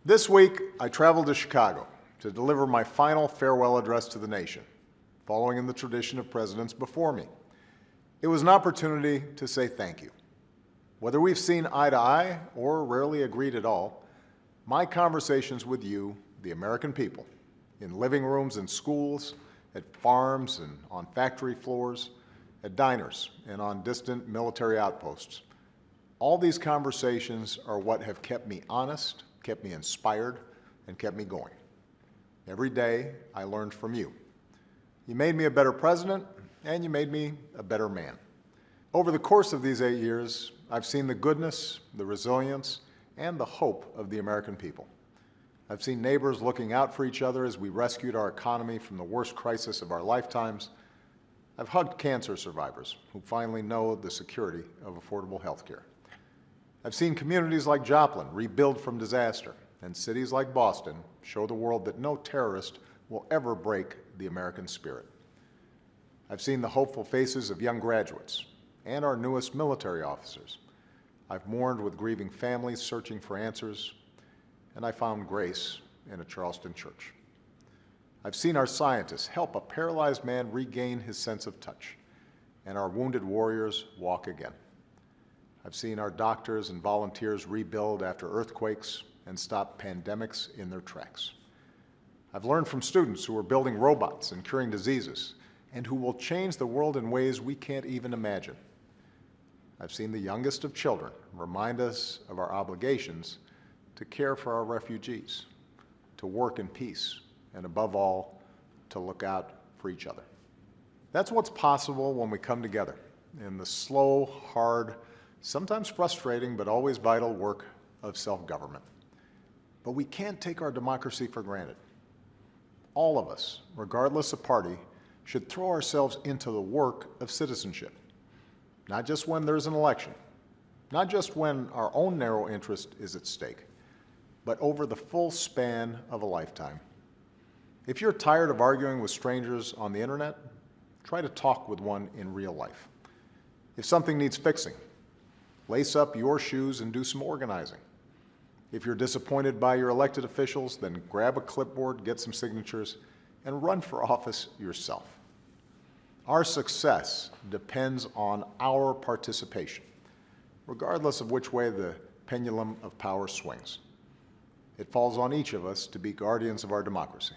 This week, I traveled to Chicago to deliver my final farewell address to the nation, following in the tradition of presidents before me. It was an opportunity to say thank you. Whether we've seen eye to eye or rarely agreed at all, my conversations with you, the American people, in living rooms and schools, at farms and on factory floors, at diners and on distant military outposts, all these conversations are what have kept me honest, kept me inspired, and kept me going. Every day, I learned from you. You made me a better president, and you made me a better man. Over the course of these 8 years, I've seen the goodness, the resilience, and the hope of the American people. I've seen neighbors looking out for each other as we rescued our economy from the worst crisis of our lifetimes. I've hugged cancer survivors who finally know the security of affordable health care. I've seen communities like Joplin rebuild from disaster, and cities like Boston show the world that no terrorist will ever break the American spirit. I've seen the hopeful faces of young graduates and our newest military officers. I've mourned with grieving families searching for answers, and I found grace in a Charleston church. I've seen our scientists help a paralyzed man regain his sense of touch, and our wounded warriors walk again. I've seen our doctors and volunteers rebuild after earthquakes and stop pandemics in their tracks. I've learned from students who are building robots and curing diseases, and who will change the world in ways we can't even imagine. I've seen the youngest of children remind us of our obligations to care for our refugees, to work in peace, and above all, to look out for each other. That's what's possible when we come together in the slow, hard, sometimes frustrating, but always vital work of self-government. But we can't take our democracy for granted. All of us, regardless of party, should throw ourselves into the work of citizenship, not just when there's an election, not just when our own narrow interest is at stake, but over the full span of a lifetime. If you're tired of arguing with strangers on the internet, try to talk with one in real life. If something needs fixing, lace up your shoes and do some organizing. If you're disappointed by your elected officials, then grab a clipboard, get some signatures, and run for office yourself. Our success depends on our participation, regardless of which way the pendulum of power swings. It falls on each of us to be guardians of our democracy,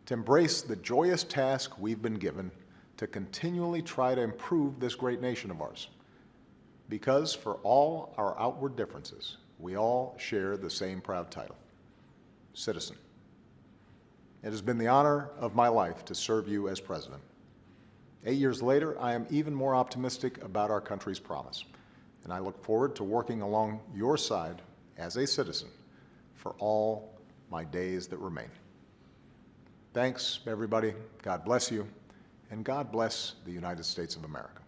to embrace the joyous task we've been given to continually try to improve this great nation of ours. Because for all our outward differences, we all share the same proud title, citizen. It has been the honor of my life to serve you as president. 8 years later, I am even more optimistic about our country's promise, and I look forward to working along your side as a citizen for all my days that remain. Thanks, everybody. God bless you, and God bless the United States of America.